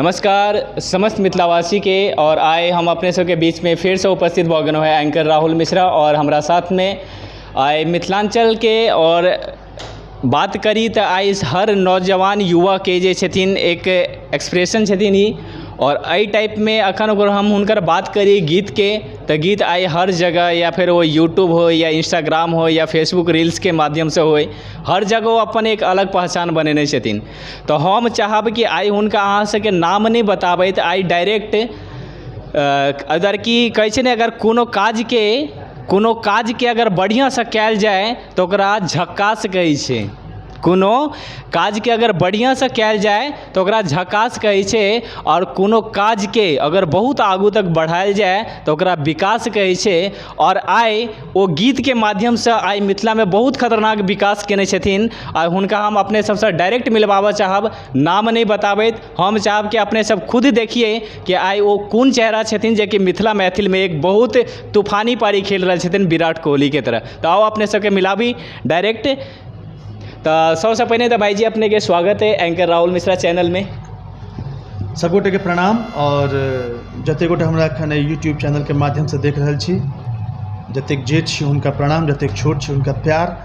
नमस्कार समस्त मिथिलावासी के और आए हम अपने सबके बीच में फिर से उपस्थित भऽ गेलहुँ है एंकर राहुल मिश्रा और हमरा साथ में आए मिथिलांचल के और बात करी तो आई हर नौजवान युवा के जे छथिन एक एक्सप्रेशन छथिन ही और एहि टाइप में अखन अगर हम हुनकर बात करी गीत के तो गीत आइ हर जगह या फिर वो यूट्यूब हो या इंस्टाग्राम हो या फेसबुक रील्स के माध्यम से हो हर जगह वो अपन एक अलग पहचान बनेने छथिन। तो हम चाहब कि आइ हुनका अहाँ सबके नाम नहीं बताबै तो आइ डायरेक्ट अगर कि कहै छै ने अगर कोनो काज के अगर बढ़िया से कयल जाए तो ओकरा झक्कास कहै छै। कोनो काज के अगर बढ़िया से कयल जाए तो ओकरा झकास कहै छै और कोनो काज के अगर बहुत आगू तक बढ़ायल जाए तो ओकरा विकास कहै छै। और आइ ओ गीत के माध्यम से आइ मिथिला में बहुत खतरनाक विकास केने छथिन। आ हुनका हम अपने सबसे डायरेक्ट मिलवाबऽ चाहब, नाम नहीं बताबैत हम चाहब कि अपने सब खुद देखिए कि आइ ओ कोन चेहरा छथिन जे कि मिथिला मैथिल में एक बहुत तूफानी पारी खेल रहल छथिन विराट कोहली के तरह। तो आओ अपने सबके मिलाबी डायरेक्ट। तो सबसे पहले तो भाई जी अपने के स्वागत है एंकर राहुल मिश्रा चैनल में। सब गोटे के प्रणाम और जते गोटे हमरा एखन यूट्यूब चैनल के माध्यम से देख रहल छी, जतेक जेठ छी हुनका प्रणाम, जतेक छोट छी हुनका प्यार।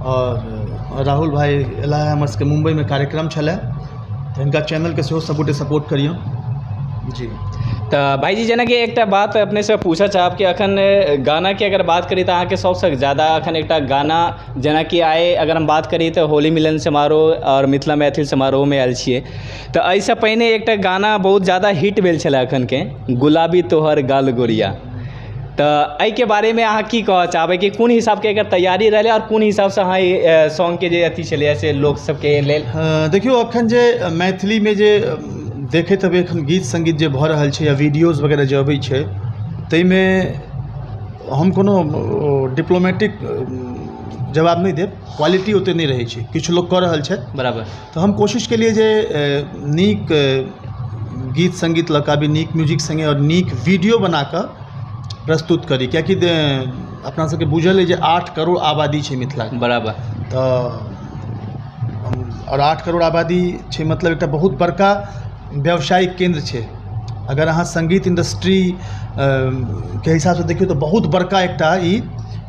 और राहुल भाई एला हमर सबके मुंबई में कार्यक्रम छलै तो हिनका चैनल के सेहो सब गोटे सपोर्ट करियौ जी। तो भाई जी जेना कि एक बात अपने से पूछा चाहब कि अखन गाना की अगर बात करी तो अहाँ के सबसे ज़्यादा अखन एक गाना जेना कि आए अगर हम बात करी तो होली मिलन समारोह और मिथिला मैथिल समारोह में आयल छियै। तो ऐसे पहले एक गाना बहुत ज़्यादा हिट भेल छलै अखन के गुलाबी तोहर गाल गोरिया। तो एहि के बारे में अहाँ की कहऽ चाहबै कि कोन हिसाब के एकर तैयारी रहलै और कोन हिसाब से अहाँ सॉन्ग के जे अथी छलै से लोक सबके लेल? देखियो अखन जे मैथिली में जे देखे तब एखन गीत संगीत जे भऽ रहल छै या वीडियोज वगैरह जे अबै छै ताहिमे हम कोनो डिप्लोमेटिक जवाब नहीं देब, क्वालिटी ओते नहीं रहै छै, किछु लोग कऽ रहल छै बराबर। तो हम कोशिश केलिए जे नीक गीत संगीत लऽ कऽ भी नीक म्यूजिक संगे और नीक वीडियो बना कऽ प्रस्तुत करी, कियाकि अपना सबके बुझल है जे 8 करोड़ आबादी छै मिथिला बराबर। तो और 8 करोड़ आबादी छै मतलब एकटा बहुत बड़का व्यावसायिक केंद्र छै। अगर अहाँ संगीत इंडस्ट्री के हिसाब से देखियो तो बहुत बड़का एकटा ई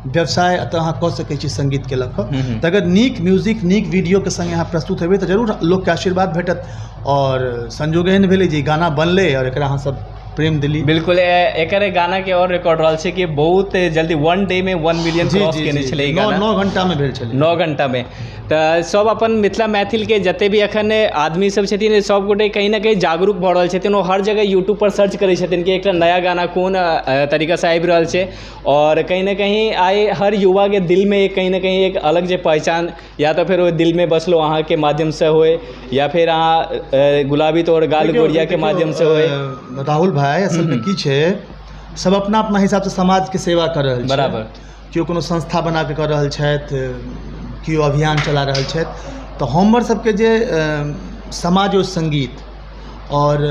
व्यवसाय अतः अहाँ कऽ सकै छी संगीत के लऽ कऽ। तो अगर नीक म्यूजिक नीक वीडियो के संगे अहाँ प्रस्तुत हेबै तो जरूर लोग के आशीर्वाद भेटत। और संजोग एहन भेलै जे गाना बनलै और एकरा अहाँ सब प्रेम दिली। बिल्कुल एक गाना के और रिकॉर्ड रहल छै कि बहुत जल्दी 1 डे में 1 मिलियन क्रॉस केने छलै। 9 घंटा में भेल छलै, 9 घंटा में। तो सब अपन मिथिला मैथिल के जते भी अखन आदमी सब छथिन सब गोटे कहीं ना कहीं जागरूक भऽ रहल छथिन। वो हर जगह यूट्यूब पर सर्च करै छथिन कि एक नया गाना कोन तरीका से आबि रहल छै। और कहीं ना कहीं आइ हर युवा के दिल में कहीं ना कहीं एक अलग जे पहचान या तो फिर वो दिल में बसलो अहाँ के माध्यम से होए या फिर अहाँ गुलाबी तोहर गाल गोरिया के माध्यम से होए। राहुल भाई असल में की छै, सब अपना अपना हिसाब से समाज के सेवा कर रहल छै बराबर। केओ कोनो संस्था बना के कर रहल छथि, केओ अभियान चला रहल छथि। तो हमर सबके जे समाज और संगीत और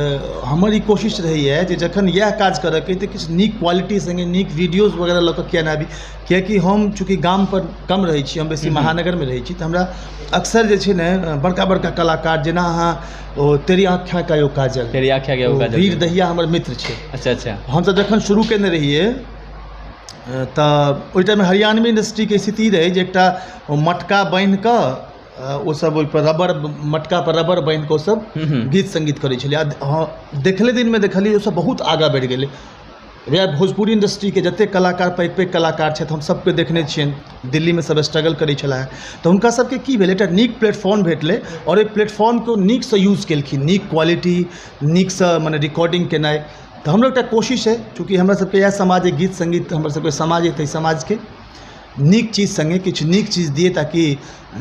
हमर ई कोशिश रहैए जे जखन यह काज करऽके तऽ किछु नीक क्वालिटी संगे नीक वीडियोज वगैरह लऽ कऽ किया नहि आबी, कियाकि हम चूँकि गाम पर कम रहै छी, हम बेसी महानगर में रहै छी। तऽ हमरा अक्सर जे छै ने बड़का बड़का कलाकार जेना अहाँ ओ तेरी आँखियाँ का यो काजल, तेरी आँखियाँ का यो काजल, वीर दहिया हमर मित्र छै। अच्छा अच्छा। हम तऽ जखन शुरू केने रहिए तऽ ओहि टाइम हरियाणवी इंडस्ट्री के स्थिति रहे जे एकटा मटका बान्हि कऽ ओ सब ओहि पर रबर मटका पर रबर बान्हि कऽ ओ सब गीत संगीत करै छलै। देखले दिन में देखलिए ओ सब बहुत आगाँ बढ़ि गेलै। भोजपुरी इंडस्ट्री के जते कलाकार पैघ पैघ कलाकार छथि हम सबके देखने छियनि दिल्ली में सब स्ट्रगल करै छलाह। तऽ हुनका सबके की भेलै, एकटा नीक प्लेटफॉर्म भेटलै और ओहि प्लेटफॉर्म को नीक से यूज केलखिन, नीक क्वालिटी नीक से मने रिकॉर्डिंग केनाइ। तो हमरा एकटा कोशिश है, चूँकि हमरा सबके यह समाज है, गीत संगीत हमर सबके समाज है, समाज के नीक चीज संगे किछु नीक चीज दिए ताकि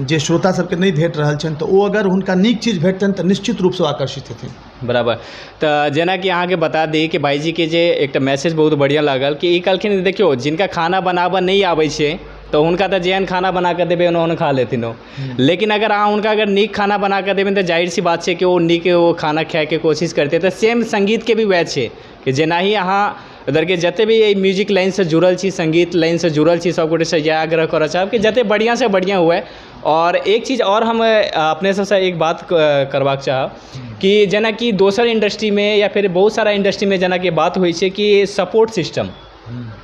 जे श्रोता सबके नहीं भेट रहल छनि तो वो अगर हुनका नीक चीज भेटतनि तो निश्चित रूप से आकर्षित हेथिन। बराबर। तो जेना कि अहाँ के बता दी कि भाई जी के जे एक मैसेज बहुत बढ़िया लागल कि ई कहलखिन देखियो जिनका खाना बनाबऽ नहीं आबै छै तो हुनका तो जेहन खाना बना कर देबै उन्होंने खा लेथिन हो। लेकिन अगर अहाँ हुनका अगर नीक खाना बना कर देबै तो जाहिर सी बात है कि वो नीक वो खाना खाए के कोशिश करते। तो सेम संगीत के भी वैह छै कि जेना ही अहाँ उधर के जते भी ये म्यूजिक लाइन से जुड़ल छी, संगीत लाइन से जुड़ल छी, सब गोटे से यह आग्रह करऽ चाहब कि जते बढ़िया से बढ़िया हुए। और एक चीज़ और हम अपने सबसे एक बात करबाक चाहब कि जेना कि दोसर इंडस्ट्री में या फिर बहुत सारा इंडस्ट्री में जेना कि बात होइ छै कि सपोर्ट सिस्टम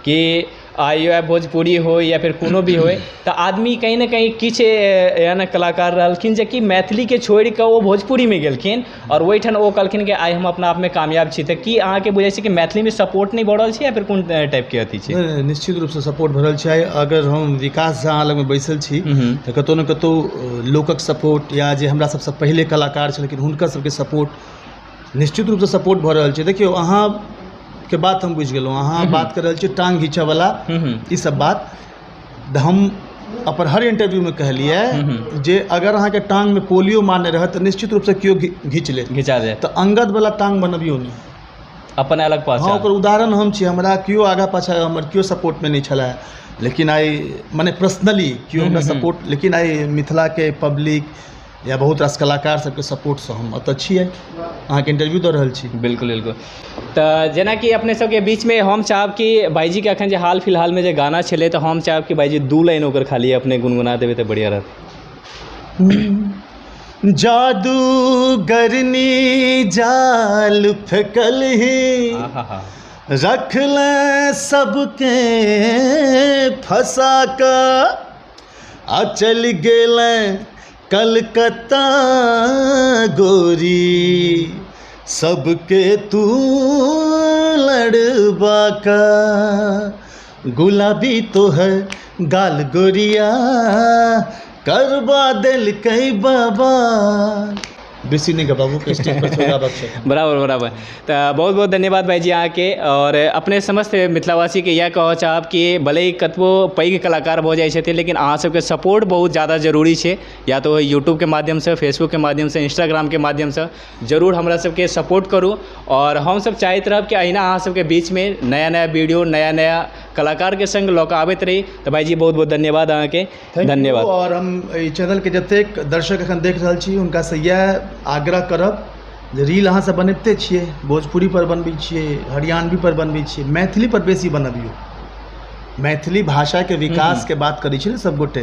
कि या भोजपुरी हो या फिर कोनो भी होय तो आदमी कहीं ना कहीं किछु एहन कलाकार रहलखिन जे कि मैथिली के छोड़ि कऽ वो भोजपुरी में गेलखिन और ओहिठाम ओ कहलखिन कि आइ हम अपना आप में कामयाब छी। तऽ की अहाँके बुझाइ छै कि मैथिली में सपोर्ट नहीं बढ़ल छै या फिर कोन टाइप के अथी छै? निश्चित रूप से सपोर्ट भरल छै। अगर हम विकास झा लग में बैसल छी तऽ कतौ न कतौ लोकक सपोर्ट या जे हमरा सबसँ पहिले कलाकार छलखिन हुनकर सबके सपोर्ट निश्चित रूप से सपोर्ट भऽ रहल छै। देखियौ अहाँ के बात हम बुझ गेलहुँ, अहाँ बात कर रहल छी टांग घींचऽवला ई सब बात। हम अपन हर इंटरव्यू में कहलिए जे अगर अहाँके टांग में पोलियो मारने रहत तऽ निश्चित रूप से केओ घिचा जाए, तऽ अंगद वाला टांग बनबियौ नहीं, अपन अलग पास। हाँ, ओकर उदाहरण हम छी। हमरा केओ आगा पाछा हमर केओ सपोर्ट में नहीं छला, लेकिन आइ माने पर्सनली केओ हमरा सपोर्ट, लेकिन आइ मिथिला के पब्लिक या बहुत रास कलाकार सबके सपोर्ट से हम अतऽ छियै, अहाँके इंटरव्यू दऽ रहल छी। बिल्कुल बिल्कुल। तऽ जेना कि अपने सबके बीच में हम चाहब कि भाईजी के अखन जे हाल फिलहाल में जे गाना छलै तऽ हम चाहब कि भाईजी 2 लाइन ओकर खाली अपने गुनगुना देबै तऽ बढ़िया रहत। जादूगरनी जाल फेंकल ही रख ले सबके फंसा कर आ चल गेले कलकत्ता गोरी सबके तू लड़बा का गुलाबी तो है गाल गोरिया करवा दिल कई बाबा। बेसी नहीं बाबू के स्टेज पर छोड़ा बच्चे। बराबर बराबर। तो बहुत बहुत धन्यवाद भाईजी अहाँके। और अपने समस्त मिथिलावासी के यह कहऽ चाहब कि भले ही कतबो पैघ कलाकार भऽ जाइ छथिन लेकिन अहाँ सबके सपोर्ट बहुत ज़्यादा जरूरी छै, या तो यूट्यूब के माध्यम से, फेसबुक के माध्यम से, इंस्टाग्राम के माध्यम से जरूर हमरा सबके सपोर्ट करू। और हम सब चाहैत रहब कि अहिना अहाँ सबके बीच में नया नया वीडियो, नया नया कलाकार के संग लऽ कऽ आबैत रही। तो भाईजी बहुत बहुत धन्यवाद अहाँके। धन्यवाद। और हम ई चैनल के जतेक दर्शक एखन देख रहल छी हुनका से यह आग्रह करब जे रील अहाँ सब बनबिते छियै, भोजपुरी पर बनबै छियै, हरियाणवी पर बनबै छियै, मैथिली पर बेसी बनबियौ। मैथिली भाषा के विकास के बात करै छी सब गोटे,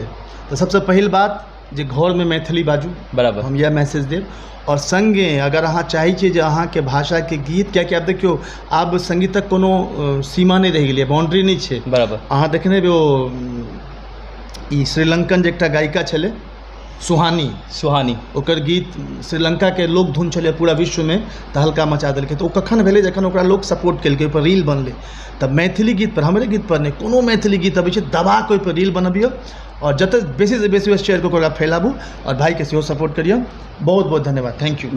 तो सबसे पहिल बात जे घर में मैथिली बाजू। बराबर, हम यह मैसेज देब। और संगे अगर अहाँ चाहै छियै जे अहाँके भाषा के गीत, कियाकि आब देखियौ आब संगीतक कोनो सीमा नहीं रहि गेलै, बाउंड्री नहीं छै। बराबर, अहाँ देखने हेबै ओ ई श्रीलंकन जे एकटा गायिका छलै सुहानी, ओकर गीत श्रीलंका के लोक धुन छलै, पूरा विश्व में तहलका मचा देलकै। तो कखन भेलै जखन ओकरा लोक सपोर्ट केलकै, ओहिपर रील बनलै। तब मैथिली गीत पर, हमरे गीत पर नहीं, कोनो मैथिली गीत अबै छै दबा के ओहिपर रील बनबियौ और जते बेसी से बेसी शेयर कऽ ओकरा फैलाबू और भाई के सेहो सपोर्ट करियौ। बहुत बहुत धन्यवाद। Thank you.